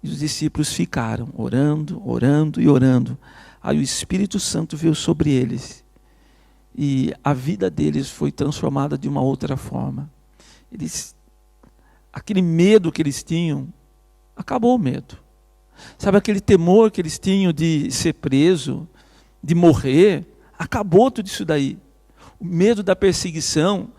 E os discípulos ficaram orando, orando e orando. Aí o Espírito Santo veio sobre eles. E a vida deles foi transformada de uma outra forma. Aquele medo que eles tinham, acabou o medo. Sabe, aquele temor que eles tinham de ser preso, de morrer, acabou tudo isso daí. O medo da perseguição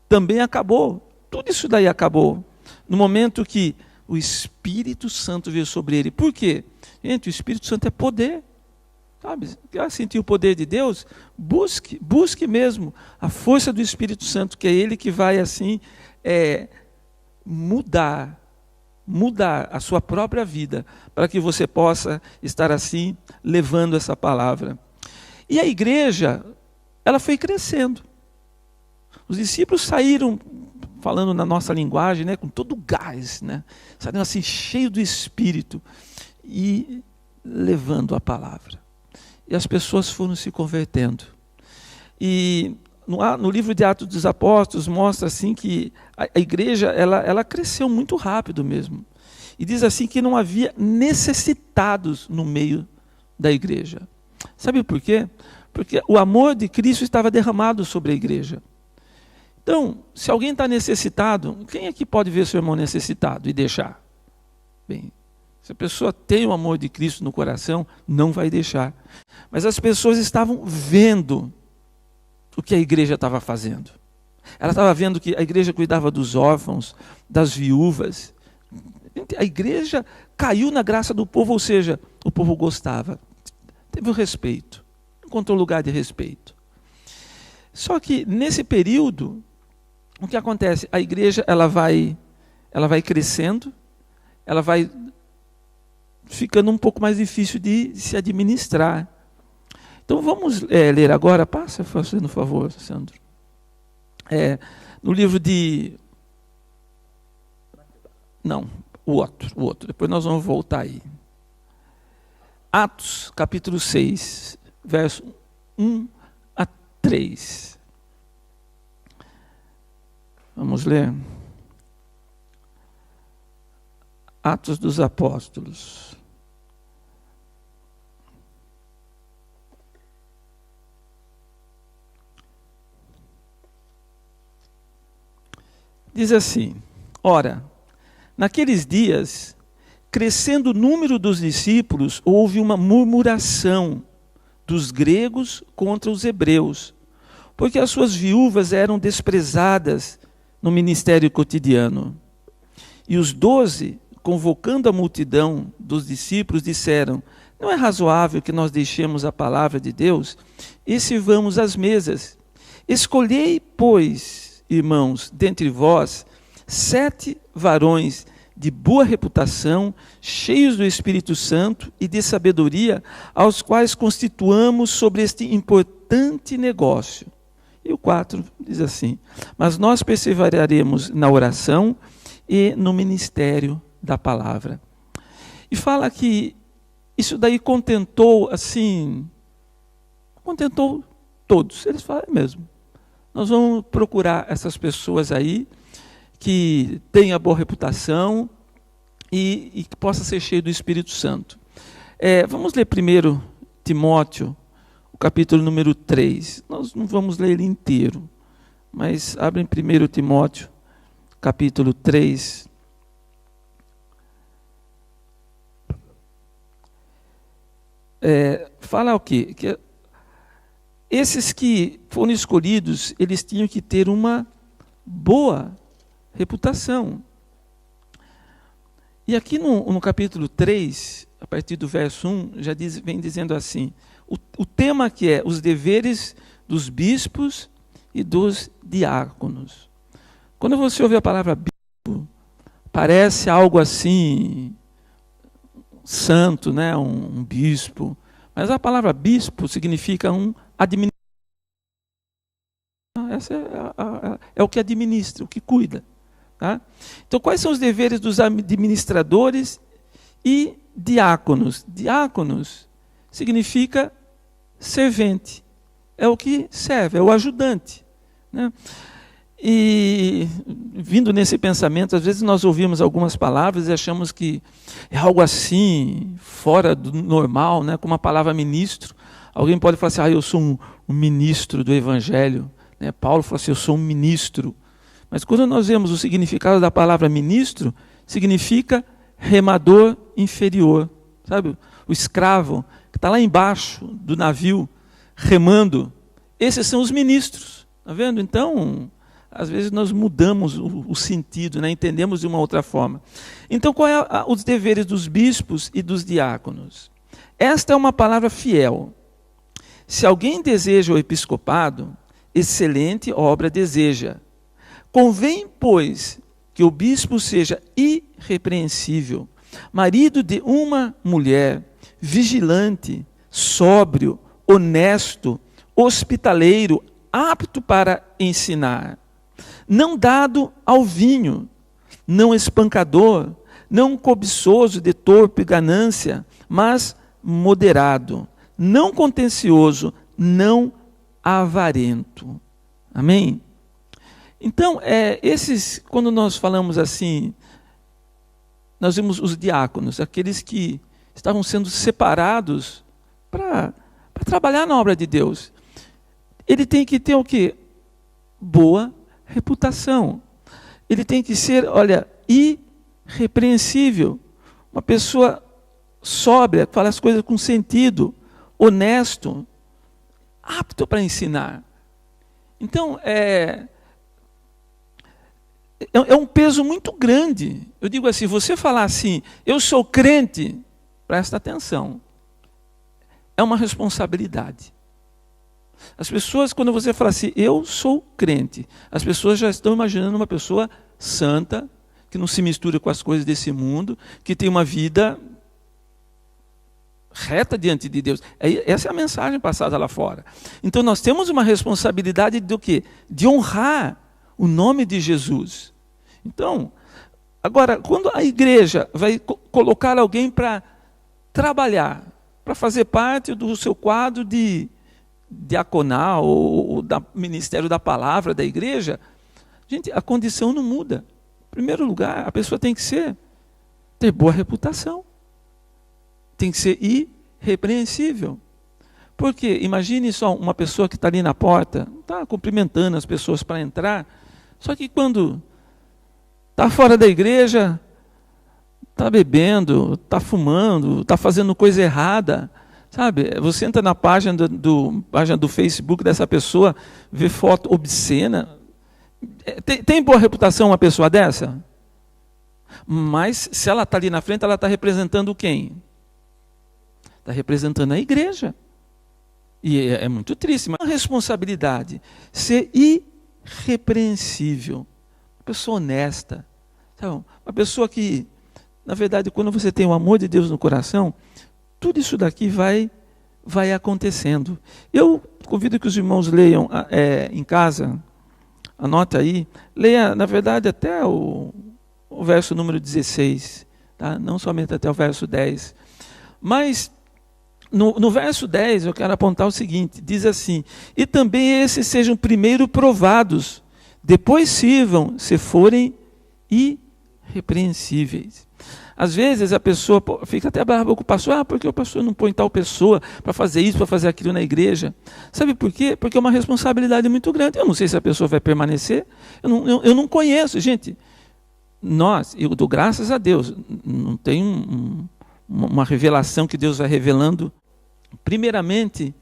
também acabou. Tudo isso daí acabou. No momento que o Espírito Santo veio sobre ele. Por quê? Gente, o Espírito Santo é poder. Sabe? Quer sentir o poder de Deus? Busque mesmo a força do Espírito Santo, que é ele que vai assim mudar a sua própria vida, para que você possa estar assim, levando essa palavra. E a igreja, ela foi crescendo. Os discípulos saíram, falando na nossa linguagem, né, com todo o gás, né, saíram assim, cheio do Espírito, e levando a palavra. E as pessoas foram se convertendo. E no livro de Atos dos Apóstolos mostra assim que a igreja ela cresceu muito rápido mesmo. E diz assim que não havia necessitados no meio da igreja. Sabe por quê? Porque o amor de Cristo estava derramado sobre a igreja. Então, se alguém está necessitado, quem aqui pode ver seu irmão necessitado e deixar? Bem, se a pessoa tem o amor de Cristo no coração, não vai deixar. Mas as pessoas estavam vendo o que a igreja estava fazendo. Ela estava vendo que a igreja cuidava dos órfãos, das viúvas. A igreja caiu na graça do povo, ou seja, o povo gostava. Teve o respeito, encontrou lugar de respeito. Só que nesse período, o que acontece? A igreja ela vai crescendo, ela vai ficando um pouco mais difícil de se administrar. Então vamos ler agora, passa fazendo favor, Sandro. No livro de... Não, o outro, depois nós vamos voltar aí. Atos, capítulo 6, verso 1 a 3. Vamos ler. Atos dos Apóstolos. Diz assim: ora, naqueles dias, crescendo o número dos discípulos, houve uma murmuração dos gregos contra os hebreus, porque as suas viúvas eram desprezadas no ministério cotidiano. E os 12, convocando a multidão dos discípulos, disseram: não é razoável que nós deixemos a palavra de Deus e sirvamos as mesas. Escolhei, pois, irmãos, dentre vós, 7 varões de boa reputação, cheios do Espírito Santo e de sabedoria, aos quais constituamos sobre este importante negócio. E o 4 diz assim: mas nós perseveraremos na oração e no ministério da palavra. E fala que isso daí contentou todos. Eles falam, mesmo. Nós vamos procurar essas pessoas aí que tenham boa reputação e que possa ser cheio do Espírito Santo. Vamos ler primeiro Timóteo, o capítulo número 3. Nós não vamos ler ele inteiro, mas abre em 1 Timóteo, capítulo 3. Fala o quê? Que esses que foram escolhidos, eles tinham que ter uma boa reputação. E aqui no capítulo 3, a partir do verso 1, já vem dizendo assim, o tema aqui é os deveres dos bispos e dos diáconos. Quando você ouve a palavra bispo, parece algo assim, santo, né? Um bispo. Mas a palavra bispo significa um administrador. Essa é o que administra, o que cuida. Tá? Então, quais são os deveres dos administradores e diáconos? Diáconos significa servente. É o que serve, é o ajudante. Né? E vindo nesse pensamento, às vezes nós ouvimos algumas palavras e achamos que é algo assim, fora do normal, né? Como a palavra ministro. Alguém pode falar assim, eu sou um ministro do Evangelho. Né? Paulo falou assim, eu sou um ministro. Mas quando nós vemos o significado da palavra ministro, significa remador inferior. Sabe? O escravo que está lá embaixo do navio, remando. Esses são os ministros. Está vendo? Então, às vezes nós mudamos o sentido, né? Entendemos de uma outra forma. Então, qual é os deveres dos bispos e dos diáconos? Esta é uma palavra fiel. Se alguém deseja o episcopado, excelente obra deseja. Convém, pois, que o bispo seja irrepreensível, marido de uma mulher, vigilante, sóbrio, honesto, hospitaleiro, apto para ensinar, não dado ao vinho, não espancador, não cobiçoso de torpe ganância, mas moderado, não contencioso, não avarento. Amém? Então, quando nós falamos assim, nós vimos os diáconos, aqueles que estavam sendo separados para trabalhar na obra de Deus. Ele tem que ter o quê? Boa reputação. Ele tem que ser, irrepreensível. Uma pessoa sóbria, que fala as coisas com sentido, honesto, apto para ensinar. Então, é um peso muito grande. Eu digo assim, você falar assim, eu sou crente, presta atenção. É uma responsabilidade. As pessoas, quando você fala assim, eu sou crente, as pessoas já estão imaginando uma pessoa santa, que não se mistura com as coisas desse mundo, que tem uma vida reta diante de Deus. Essa é a mensagem passada lá fora. Então nós temos uma responsabilidade do quê? De honrar o nome de Jesus. Então, agora, quando a igreja vai colocar alguém para trabalhar, para fazer parte do seu quadro de diaconal ou da ministério da palavra da igreja, gente, a condição não muda. Em primeiro lugar, a pessoa tem que ter boa reputação. Tem que ser irrepreensível. Porque imagine só uma pessoa que está ali na porta, está cumprimentando as pessoas para entrar, só que quando está fora da igreja, está bebendo, está fumando, está fazendo coisa errada, sabe? Você entra na página do Facebook dessa pessoa, vê foto obscena. Tem boa reputação uma pessoa dessa? Mas se ela está ali na frente, ela está representando quem? Está representando a igreja. E é muito triste, mas é uma responsabilidade. Ser irrepreensível. Uma pessoa honesta. Então, uma pessoa que, na verdade, quando você tem o amor de Deus no coração, tudo isso daqui vai acontecendo. Eu convido que os irmãos leiam em casa, anote aí, leia, na verdade, até o verso número 16, tá? Não somente até o verso 10. Mas, no verso 10, eu quero apontar o seguinte, diz assim, e também esses sejam primeiro provados, depois sirvam, se forem irrepreensíveis. Às vezes a pessoa fica até brava com o pastor, porque o pastor não põe tal pessoa para fazer isso, para fazer aquilo na igreja. Sabe por quê? Porque é uma responsabilidade muito grande. Eu não sei se a pessoa vai permanecer, eu não conheço. Gente, eu dou graças a Deus, não tem uma revelação que Deus vai revelando, primeiramente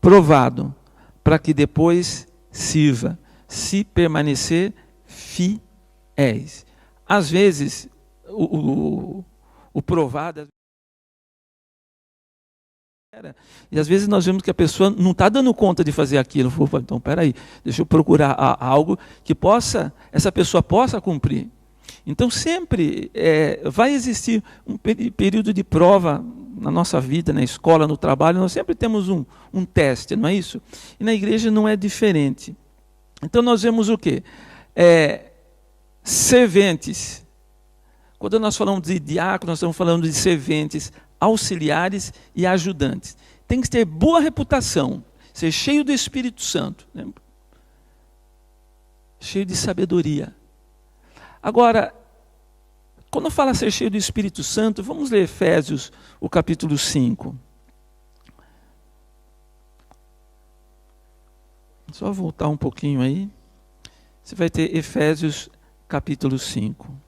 provado, para que depois sirva, se permanecer fiéis. Às vezes, o provado, e às vezes nós vemos que a pessoa não está dando conta de fazer aquilo. Então, peraí, deixa eu procurar algo que essa pessoa possa cumprir. Então sempre vai existir um período de prova na nossa vida, na escola, no trabalho, nós sempre temos um teste, não é isso? E na igreja não é diferente. Então nós vemos o quê? Serventes. Quando nós falamos de diácono, nós estamos falando de serventes, auxiliares e ajudantes. Tem que ter boa reputação, ser cheio do Espírito Santo. Né? cheio de sabedoria. Agora, quando fala ser cheio do Espírito Santo, vamos ler Efésios, o capítulo 5. Só voltar um pouquinho aí. Você vai ter Efésios, capítulo 5.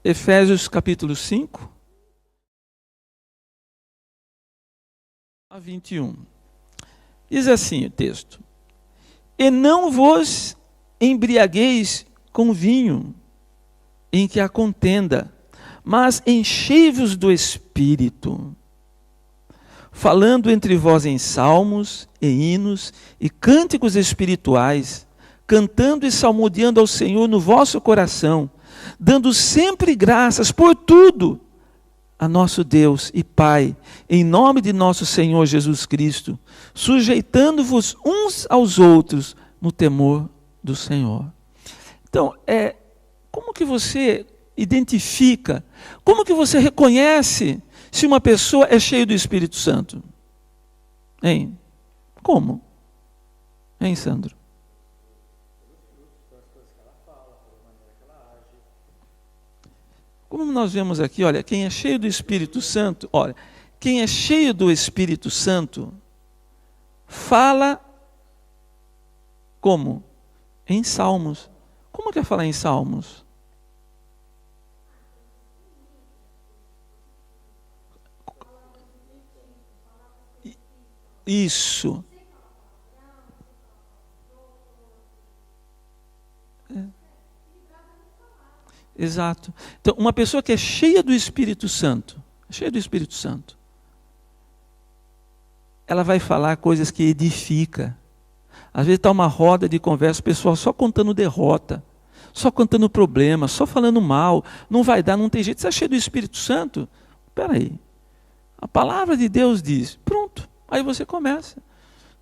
Efésios, capítulo 5. A 21. Diz assim o texto: E não vos embriagueis com vinho, em que há contenda, mas enchei-vos do Espírito, falando entre vós em salmos e hinos e cânticos espirituais, cantando e salmodiando ao Senhor no vosso coração, dando sempre graças por tudo a nosso Deus e Pai, em nome de nosso Senhor Jesus Cristo, sujeitando-vos uns aos outros no temor do Senhor. Então, como que você identifica, como que você reconhece se uma pessoa é cheia do Espírito Santo? Hein? Como? Hein, Sandro? Como nós vemos aqui, olha, quem é cheio do Espírito Santo, olha, quem é cheio do Espírito Santo, fala como? Em salmos. Como que é falar em salmos? Isso. Exato. Então, uma pessoa que é cheia do Espírito Santo, ela vai falar coisas que edificam. Às vezes está uma roda de conversa, o pessoal só contando derrota, só contando problema, só falando mal, não vai dar, não tem jeito. Você é cheio do Espírito Santo? Espera aí. A palavra de Deus diz, pronto, aí você começa.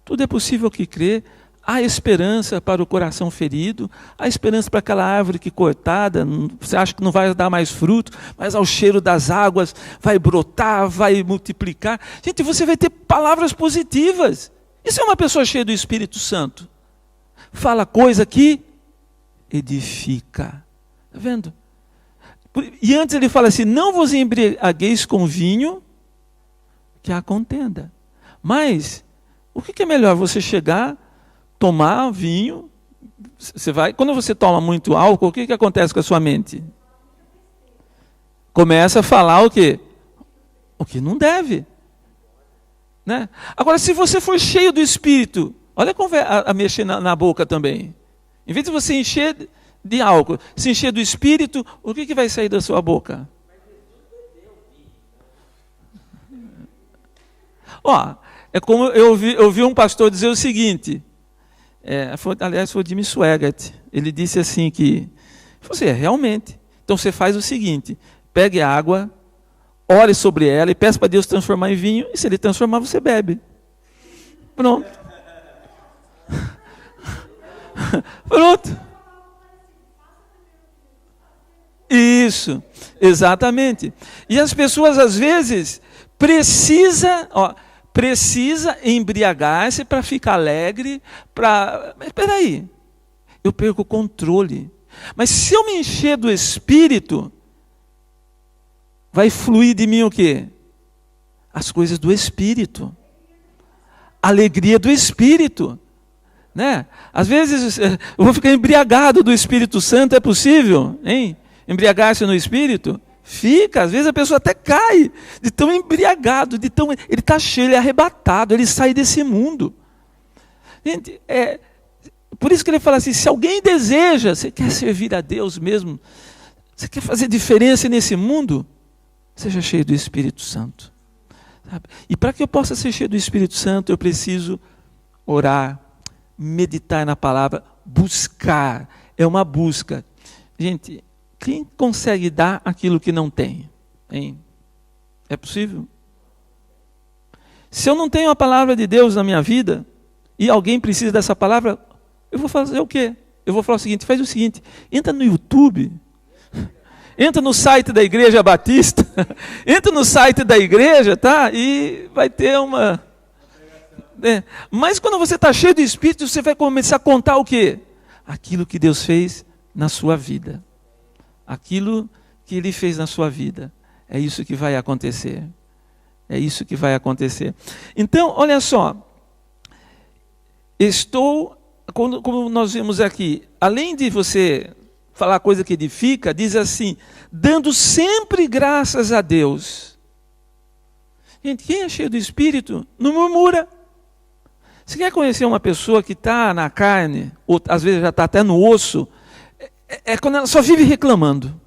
Tudo é possível que crê. Há esperança para o coração ferido, há esperança para aquela árvore que cortada, você acha que não vai dar mais fruto, mas ao cheiro das águas vai brotar, vai multiplicar. Gente, você vai ter palavras positivas. Isso é uma pessoa cheia do Espírito Santo. Fala coisa que edifica. Está vendo? E antes ele fala assim, não vos embriagueis com vinho, que há contenda. Mas, o que é melhor? Você chegar, tomar vinho, você vai, quando você toma muito álcool, o que acontece com a sua mente? Começa a falar o quê? O que não deve. Né? Agora, se você for cheio do Espírito, olha a mexer na boca também. Em vez de você encher de álcool, se encher do Espírito, o que vai sair da sua boca? Ó, é como eu vi um pastor dizer o seguinte, aliás foi o Jimmy Swaggart, ele disse assim que, realmente, então você faz o seguinte, pegue a água, ore sobre ela e peça para Deus transformar em vinho, e se Ele transformar, você bebe. Pronto. Pronto. Isso, exatamente. E as pessoas, às vezes, precisa embriagar-se para ficar alegre, mas espera aí, eu perco o controle. Mas se eu me encher do Espírito, vai fluir de mim o quê? As coisas do Espírito. A alegria do Espírito. Né? Às vezes eu vou ficar embriagado do Espírito Santo, é possível? Hein? Embriagar-se no Espírito? Fica, às vezes a pessoa até cai, de tão embriagado, ele está cheio, ele é arrebatado, ele sai desse mundo. Gente, por isso que ele fala assim, se alguém deseja, você quer servir a Deus mesmo, você quer fazer diferença nesse mundo, seja cheio do Espírito Santo. Sabe? E para que eu possa ser cheio do Espírito Santo, eu preciso orar, meditar na palavra, buscar, é uma busca. Gente, quem consegue dar aquilo que não tem? Hein? É possível? Se eu não tenho a palavra de Deus na minha vida, e alguém precisa dessa palavra, eu vou fazer o quê? Eu vou falar o seguinte, faz o seguinte, entra no YouTube, entra no site da Igreja Batista, entra no site da igreja, tá? E vai ter Mas quando você está cheio do Espírito, você vai começar a contar o quê? Aquilo que Deus fez na sua vida. Aquilo que Ele fez na sua vida. É isso que vai acontecer. É isso que vai acontecer. Então, olha só. Como nós vemos aqui, além de você falar coisa que edifica, diz assim, dando sempre graças a Deus. Gente, quem é cheio do Espírito, não murmura. Você quer conhecer uma pessoa que está na carne, ou às vezes já está até no osso, é quando ela só vive reclamando.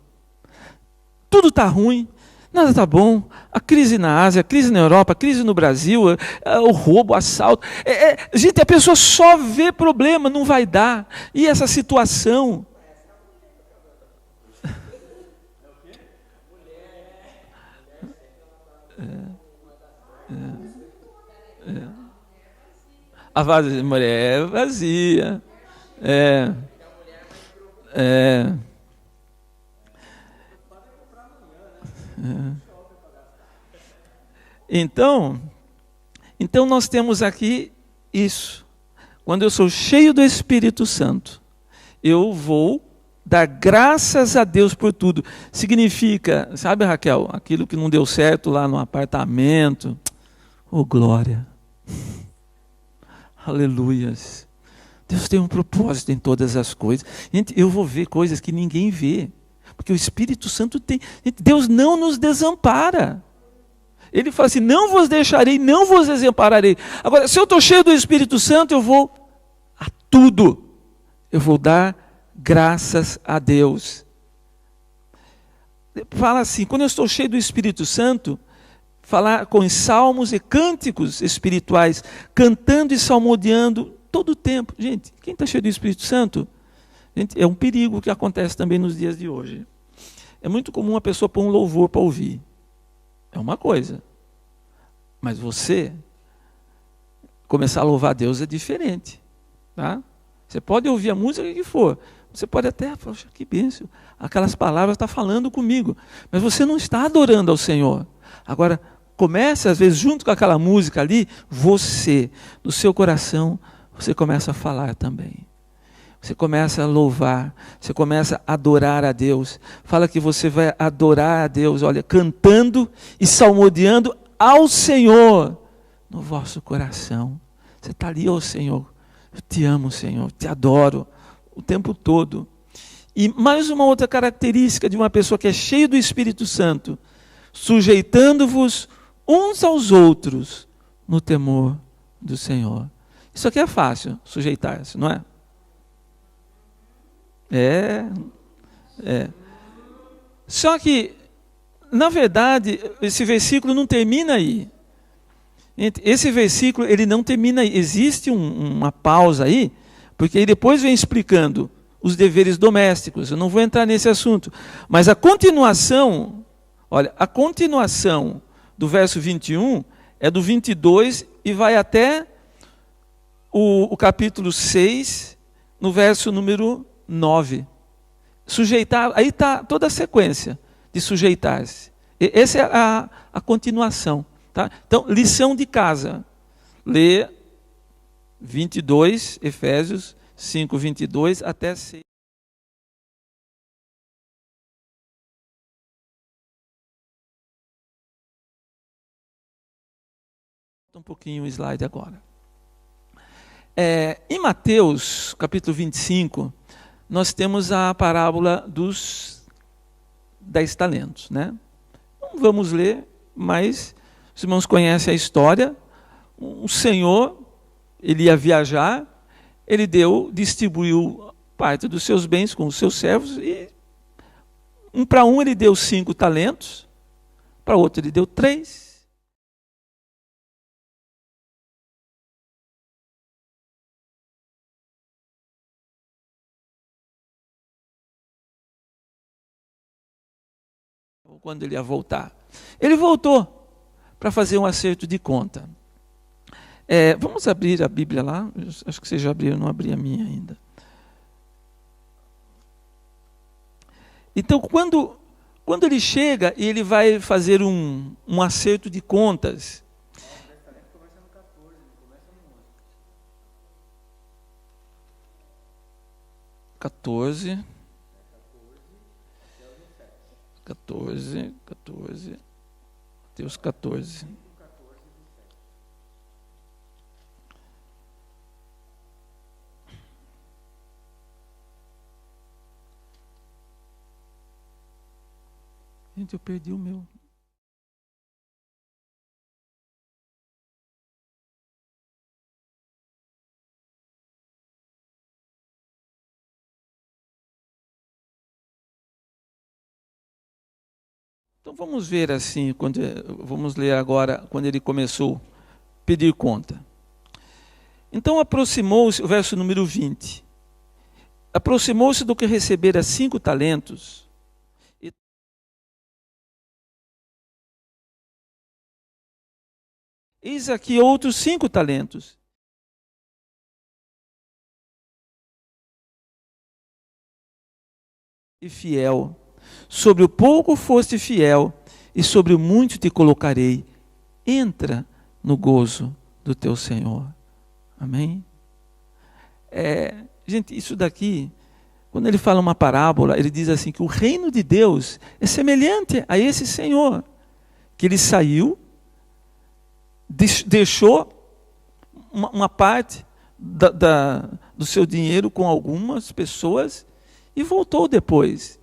Tudo está ruim, nada está bom. A crise na Ásia, a crise na Europa, a crise no Brasil, o roubo, o assalto. Gente, a pessoa só vê problema, não vai dar. E essa situação... A mulher é vazia. Então nós temos aqui isso. Quando eu sou cheio do Espírito Santo, eu vou dar graças a Deus por tudo. Significa, sabe, Raquel, aquilo que não deu certo lá no apartamento. Oh, glória. Aleluias. Deus tem um propósito em todas as coisas. Gente, eu vou ver coisas que ninguém vê. Porque o Espírito Santo tem... Deus não nos desampara. Ele fala assim, não vos deixarei, não vos desampararei. Agora, se eu estou cheio do Espírito Santo, eu vou a tudo. Eu vou dar graças a Deus. Fala assim, quando eu estou cheio do Espírito Santo, falar com salmos e cânticos espirituais, cantando e salmodiando todo o tempo. Gente, quem está cheio do Espírito Santo, gente, é um perigo que acontece também nos dias de hoje. É muito comum a pessoa pôr um louvor para ouvir. É uma coisa. Mas você começar a louvar a Deus é diferente. Tá? Você pode ouvir a música que for. Você pode até falar, que bênção. Aquelas palavras estão falando comigo. Mas você não está adorando ao Senhor. Agora, comece, às vezes, junto com aquela música ali, você, no seu coração, você começa a falar também. Você começa a louvar, você começa a adorar a Deus. Fala que você vai adorar a Deus, olha, cantando e salmodiando ao Senhor no vosso coração. Você está ali, ó Senhor, eu te amo, Senhor, te adoro o tempo todo. E mais uma outra característica de uma pessoa que é cheia do Espírito Santo, sujeitando-vos uns aos outros no temor do Senhor. Isso aqui é fácil, sujeitar-se, não é? Só que, na verdade, esse versículo não termina aí. Esse versículo, ele não termina aí. Existe uma pausa aí, porque aí depois vem explicando os deveres domésticos. Eu não vou entrar nesse assunto. Mas a continuação, olha, a continuação do verso 21 é do 22 e vai até o capítulo 6, no verso número 9. Sujeitar, aí está toda a sequência de sujeitar-se. Essa é a continuação. Tá? Então, lição de casa. Lê 22, Efésios 5, 22 até 6. Um pouquinho o slide agora. Em Mateus, capítulo 25, nós temos a parábola dos 10 talentos. Né? Não vamos ler, mas os irmãos conhecem a história. O Senhor, ele ia viajar, ele distribuiu parte dos seus bens com os seus servos, e para um ele deu 5 talentos, para outro ele deu 3. Quando ele ia voltar. Ele voltou para fazer um acerto de conta. Vamos abrir a Bíblia lá. Acho que vocês já abriram, não abri a minha ainda. Então, quando ele chega e ele vai fazer um acerto de contas. 14. 14. Mateus 14. Gente, eu perdi o meu. Então vamos ver assim, vamos ler agora quando ele começou a pedir conta. Então aproximou-se, o verso número 20. Aproximou-se do que recebera 5 talentos. Eis aqui outros 5 talentos. E fiel. Sobre o pouco foste fiel, e sobre o muito te colocarei. Entra no gozo do teu Senhor. Amém? Gente, isso daqui, quando ele fala uma parábola, ele diz assim que o reino de Deus é semelhante a esse Senhor, que ele saiu, deixou uma parte do seu dinheiro com algumas pessoas e voltou depois.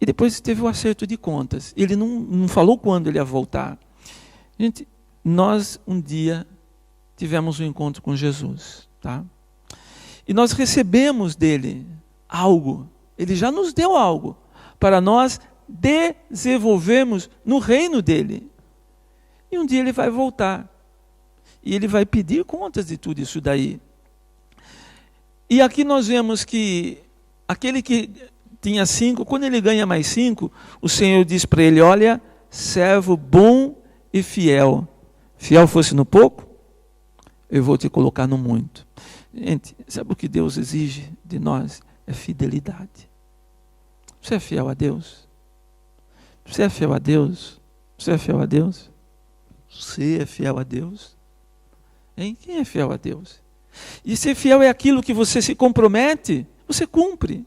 E depois teve o acerto de contas. Ele não falou quando ele ia voltar. Gente, nós um dia tivemos um encontro com Jesus, tá? E nós recebemos dele algo. Ele já nos deu algo para nós desenvolvermos no reino dele. E um dia ele vai voltar. E ele vai pedir contas de tudo isso daí. E aqui nós vemos que aquele que tinha 5, quando ele ganha mais 5, o Senhor diz para ele: olha, servo bom e fiel. Fiel fosse no pouco, eu vou te colocar no muito. Gente, sabe o que Deus exige de nós? É fidelidade. Você é fiel a Deus? Você é fiel a Deus? Você é fiel a Deus? Você é fiel a Deus? Hein? Quem é fiel a Deus? E ser fiel é aquilo que você se compromete, você cumpre.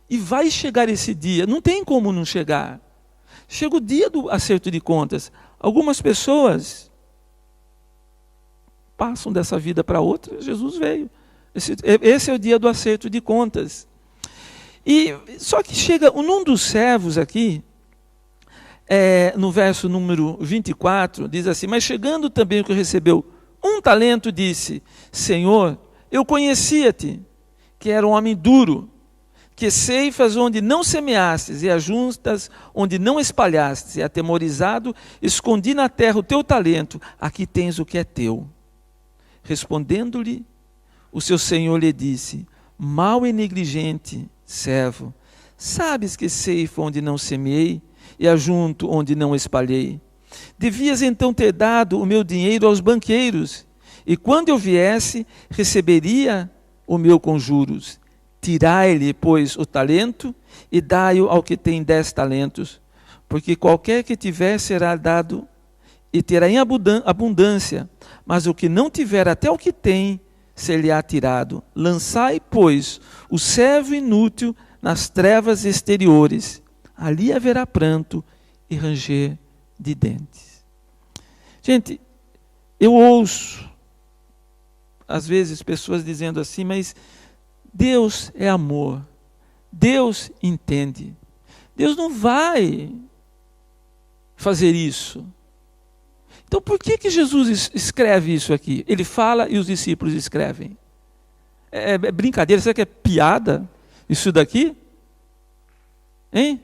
E vai chegar esse dia, não tem como não chegar. Chega o dia do acerto de contas. Algumas pessoas passam dessa vida para outra, Jesus veio. Esse é o dia do acerto de contas. E só que chega num dos servos aqui, no verso número 24, diz assim: mas chegando também o que recebeu 1 talento, disse: Senhor, eu conhecia-te, que era um homem duro, que ceifas onde não semeastes e ajuntas onde não espalhastes, e atemorizado, escondi na terra o teu talento, aqui tens o que é teu. Respondendo-lhe, o seu senhor lhe disse: mau e negligente servo, sabes que ceifo onde não semeei e ajunto onde não espalhei. Devias então ter dado o meu dinheiro aos banqueiros, e quando eu viesse, receberia o meu com juros. Tirai-lhe, pois, o talento e dai-o ao que tem 10 talentos, porque qualquer que tiver será dado e terá em abundância, mas o que não tiver até o que tem, ser-lhe-á tirado. Lançai, pois, o servo inútil nas trevas exteriores, ali haverá pranto e ranger de dentes. Gente, eu ouço, às vezes, pessoas dizendo assim, mas Deus é amor, Deus entende, Deus não vai fazer isso. Então por que Jesus escreve isso aqui? Ele fala e os discípulos escrevem. É brincadeira, será que é piada isso daqui? Hein?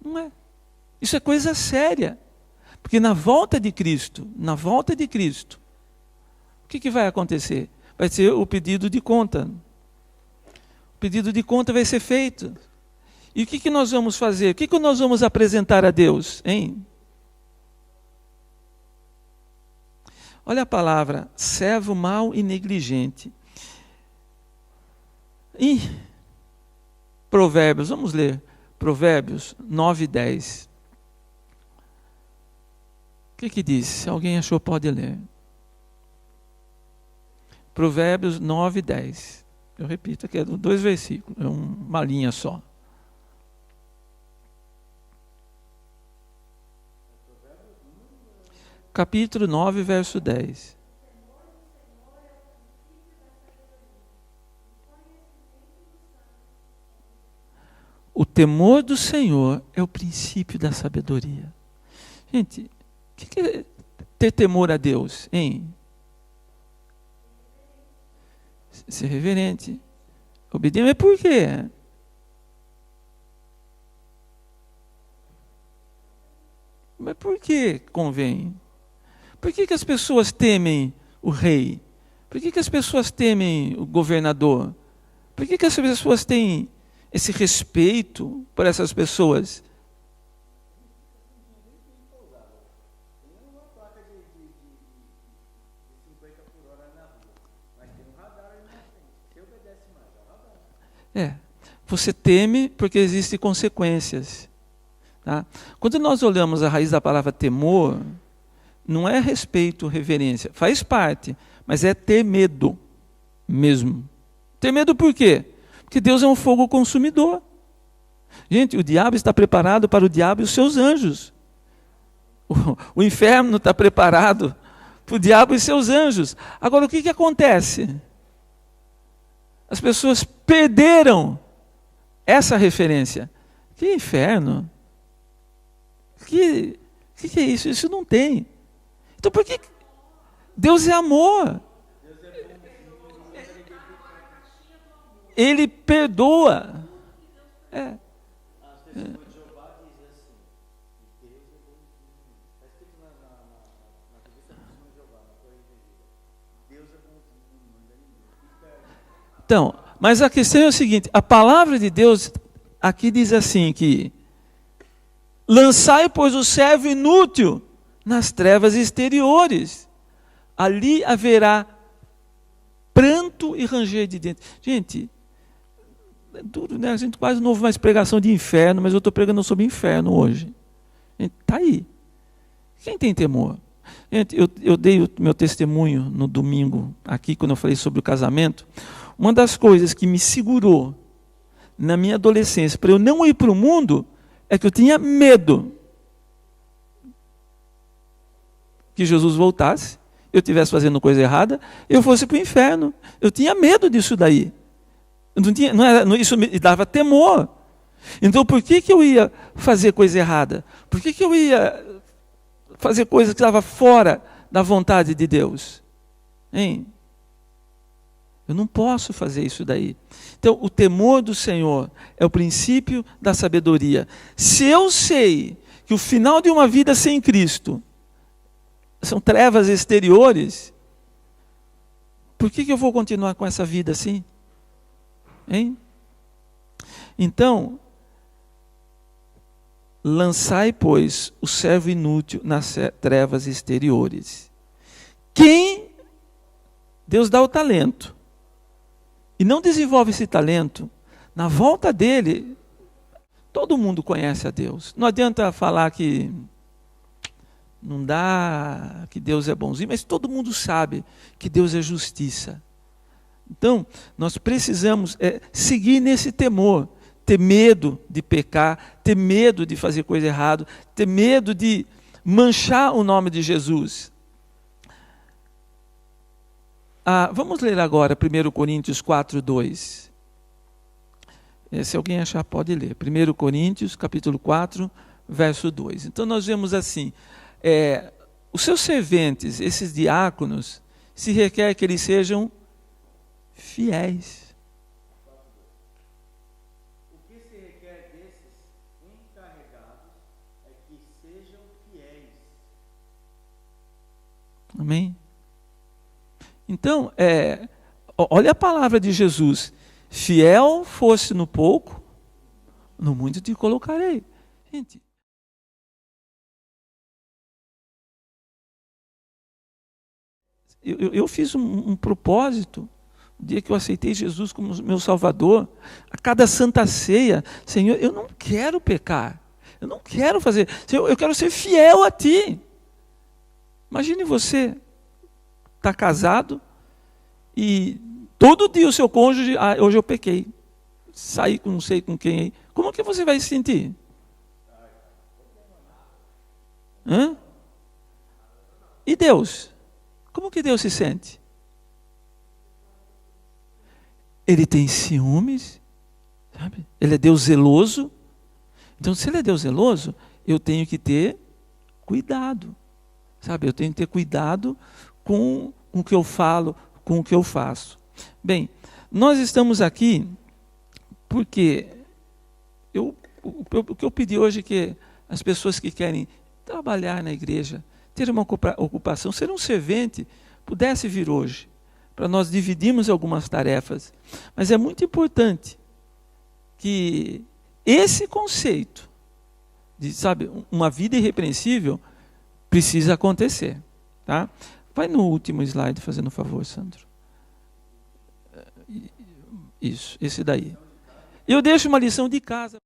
Não é. Isso é coisa séria. Porque na volta de Cristo, o que vai acontecer? Vai ser o pedido de conta. O pedido de conta vai ser feito. E o que nós vamos fazer? O que nós vamos apresentar a Deus? Hein? Olha a palavra, servo mau e negligente. E Provérbios, vamos ler. Provérbios 9:10. O que diz? Se alguém achou, pode ler. Provérbios 9, 10. Eu repito aqui, é 2 versículos, é uma linha só. Capítulo 9, verso 10. O temor do Senhor é o princípio da sabedoria. Gente, o que é ter temor a Deus, hein? Ser reverente. Obediente, mas por quê? Mas por que convém? Por que as pessoas temem o rei? Por que as pessoas temem o governador? Por que as pessoas têm esse respeito por essas pessoas? Você teme porque existem consequências. Tá? Quando nós olhamos a raiz da palavra temor, não é respeito, reverência, faz parte, mas é ter medo mesmo. Ter medo por quê? Porque Deus é um fogo consumidor. Gente, o diabo está preparado para o diabo e os seus anjos. O inferno está preparado para o diabo e seus anjos. Agora, o que acontece? As pessoas perderam essa referência. Que inferno? Que é isso? Isso não tem. Então por que Deus é amor? Ele perdoa. Então, mas a questão é o seguinte, a palavra de Deus aqui diz assim que lançai, pois, o servo inútil nas trevas exteriores. Ali haverá pranto e ranger de dentes. Gente, é duro, né? A gente quase não ouve mais pregação de inferno, mas eu estou pregando sobre inferno hoje. Está aí. Quem tem temor? Gente, eu dei o meu testemunho no domingo, aqui, quando eu falei sobre o casamento. Uma das coisas que me segurou na minha adolescência para eu não ir para o mundo é que eu tinha medo que Jesus voltasse, eu estivesse fazendo coisa errada, eu fosse para o inferno. Eu tinha medo disso daí. Isso me dava temor. Então por que eu ia fazer coisa errada? Por que eu ia fazer coisa que estava fora da vontade de Deus? Hein? Eu não posso fazer isso daí. Então, o temor do Senhor é o princípio da sabedoria. Se eu sei que o final de uma vida sem Cristo são trevas exteriores, por que eu vou continuar com essa vida assim? Hein? Então, lançai, pois, o servo inútil nas trevas exteriores. Quem Deus dá o talento e não desenvolve esse talento, na volta dele, todo mundo conhece a Deus. Não adianta falar que não dá, que Deus é bonzinho, mas todo mundo sabe que Deus é justiça. Então, nós precisamos seguir nesse temor, ter medo de pecar, ter medo de fazer coisa errada, ter medo de manchar o nome de Jesus. Vamos ler agora 1 Coríntios 4, 2. Se alguém achar, pode ler. 1 Coríntios, capítulo 4, verso 2. Então nós vemos assim, os seus serventes, esses diáconos, se requer que eles sejam fiéis. O que se requer desses encarregados é que sejam fiéis. Amém? Então, olha a palavra de Jesus. Fiel fosse no pouco, no muito te colocarei. Gente, eu fiz um propósito, o dia que eu aceitei Jesus como meu Salvador, a cada Santa Ceia, Senhor, eu não quero pecar, eu não quero fazer, Senhor, eu quero ser fiel a Ti. Imagine você, está casado, e todo dia o seu cônjuge, hoje eu pequei, saí com não sei com quem aí, como que você vai se sentir? Hã? E Deus? Como que Deus se sente? Ele tem ciúmes, sabe? Ele é Deus zeloso. Então, se ele é Deus zeloso, eu tenho que ter cuidado, sabe? Eu tenho que ter cuidado com o que eu falo, com o que eu faço. Bem, nós estamos aqui porque o que eu pedi hoje é que as pessoas que querem trabalhar na igreja, ter uma ocupação, ser um servente, pudesse vir hoje, para nós dividirmos algumas tarefas. Mas é muito importante que esse conceito de, sabe, uma vida irrepreensível precisa acontecer. Tá? Vai no último slide, fazendo um favor, Sandro. Isso, esse daí. Eu deixo uma lição de casa.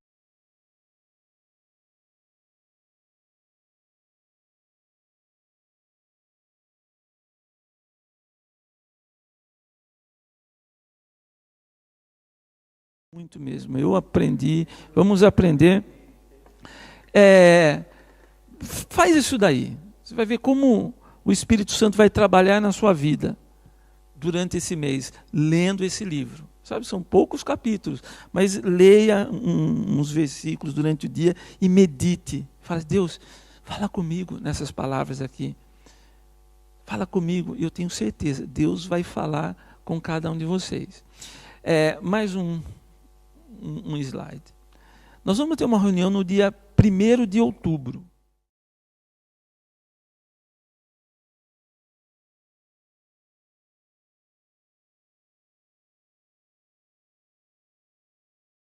Muito mesmo, eu aprendi, vamos aprender. Faz isso daí. Você vai ver como o Espírito Santo vai trabalhar na sua vida durante esse mês, lendo esse livro. Sabe, são poucos capítulos, mas leia uns versículos durante o dia e medite. Fala, Deus, fala comigo nessas palavras aqui. Fala comigo, eu tenho certeza, Deus vai falar com cada um de vocês. Mais um slide. Nós vamos ter uma reunião no dia 1º de outubro.